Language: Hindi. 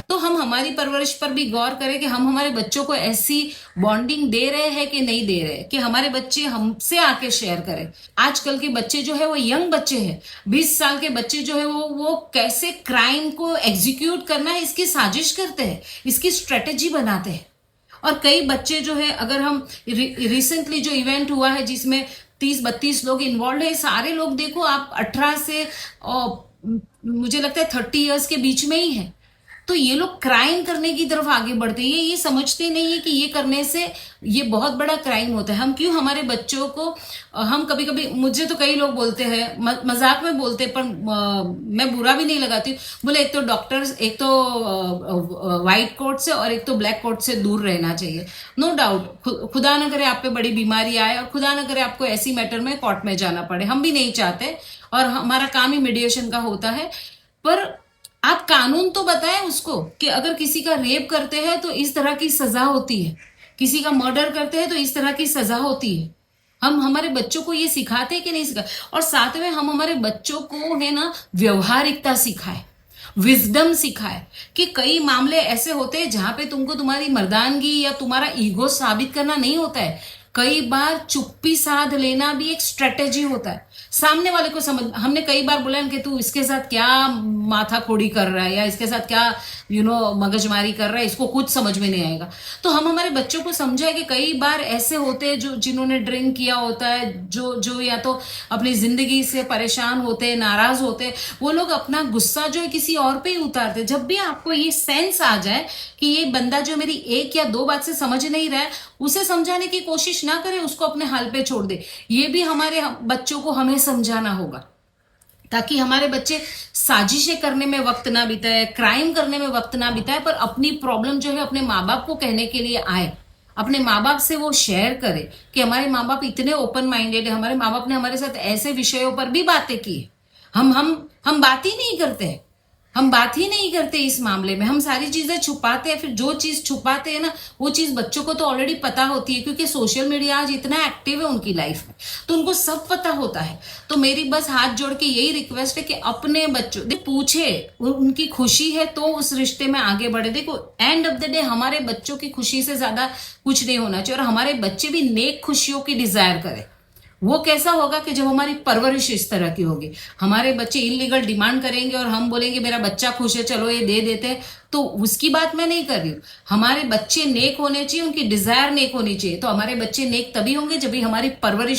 तो हम हमारी परवरिश पर भी गौर करें कि हम हमारे बच्चों को ऐसी बॉन्डिंग दे रहे हैं कि नहीं दे रहे, कि हमारे बच्चे हमसे आके शेयर करें। आजकल के बच्चे जो है वो यंग बच्चे हैं, 20 साल के बच्चे जो है वो कैसे क्राइम को एग्जीक्यूट करना है इसकी साजिश करते हैं, इसकी स्ट्रेटेजी बनाते हैं। और कई बच्चे जो है, अगर हम रिसेंटली जो इवेंट हुआ है जिसमें 30-32 लोग इन्वॉल्व है, सारे लोग देखो आप 18 से मुझे लगता है 30 इयर्स के बीच में ही है। तो ये लोग क्राइम करने की तरफ आगे बढ़ते हैं, ये समझते नहीं है कि ये करने से ये बहुत बड़ा क्राइम होता है। हम क्यों हमारे बच्चों को, हम कभी कभी, मुझे तो कई लोग बोलते हैं, मजाक में बोलते हैं, पर मैं बुरा भी नहीं लगाती, बोले एक तो डॉक्टर्स, एक तो व्हाइट कोट से और एक तो ब्लैक कोट से दूर रहना चाहिए। नो डाउट, खुदा न करे आप पे बड़ी बीमारी आए और खुदा न करे आपको ऐसी मैटर में कोर्ट में जाना पड़े, हम भी नहीं चाहते और हमारा काम ही मीडिएशन का होता है। पर आप कानून तो बताएं उसको कि अगर किसी का रेप करते हैं तो इस तरह की सजा होती है, किसी का मर्डर करते हैं तो इस तरह की सजा होती है। हम हमारे बच्चों को ये सिखाते हैं कि नहीं सिखा, और साथ में हम हमारे बच्चों को है ना व्यवहारिकता सिखाए, विजडम सिखाए कि कई मामले ऐसे होते हैं जहां पे तुमको तुम्हारी मर्दानगी या तुम्हारा ईगो साबित करना नहीं होता है। कई बार चुप्पी साध लेना भी एक स्ट्रेटेजी होता है, सामने वाले को समझ। हमने कई बार बोला कि तू इसके साथ क्या माथा खोड़ी कर रहा है या इसके साथ क्या मगजमारी कर रहा है, इसको कुछ समझ में नहीं आएगा। तो हम हमारे बच्चों को समझाए कि कई बार ऐसे होते हैं जो जिन्होंने ड्रिंक किया होता है, जो या तो अपनी जिंदगी से परेशान होते हैं, नाराज होते हैं, वो लोग अपना गुस्सा जो है किसी और पे ही उतारते। जब भी आपको ये सेंस आ जाए कि ये बंदा जो मेरी एक या दो बात से समझ नहीं रहा है, उसे समझाने की कोशिश ना करे, उसको अपने हाल पे छोड़ दे। ये भी हमारे बच्चों को हमें समझाना होगा, ताकि हमारे बच्चे साजिशें करने में वक्त ना बिताए, क्राइम करने में वक्त ना बिताए, पर अपनी प्रॉब्लम जो है अपने माँ बाप को कहने के लिए आए, अपने माँ बाप से वो शेयर करे कि हमारे माँ बाप इतने ओपन माइंडेड है, हमारे माँ बाप ने हमारे साथ ऐसे विषयों पर भी बातें की है। हम बात ही नहीं करते, हम बात ही नहीं करते इस मामले में, हम सारी चीजें छुपाते हैं। फिर जो चीज छुपाते हैं ना, वो चीज बच्चों को तो ऑलरेडी पता होती है, क्योंकि सोशल मीडिया आज इतना एक्टिव है उनकी लाइफ में, तो उनको सब पता होता है। तो मेरी बस हाथ जोड़ के यही रिक्वेस्ट है कि अपने बच्चों पूछे, उनकी खुशी है तो उस रिश्ते में आगे बढ़े। देखो, एंड ऑफ द डे हमारे बच्चों की खुशी से ज्यादा कुछ नहीं होना चाहिए, और हमारे बच्चे भी नेक खुशियों की डिजायर करें। वो कैसा होगा कि जब हमारी परवरिश इस तरह की होगी। हमारे बच्चे इलीगल डिमांड करेंगे और हम बोलेंगे मेरा बच्चा खुश है, चलो ये दे देते हैं, तो उसकी बात मैं नहीं कर रही हूँ। हमारे बच्चे नेक होने चाहिए, उनकी डिजायर नेक होनी चाहिए। तो हमारे बच्चे नेक तभी होंगे जब भी हमारी परवरिश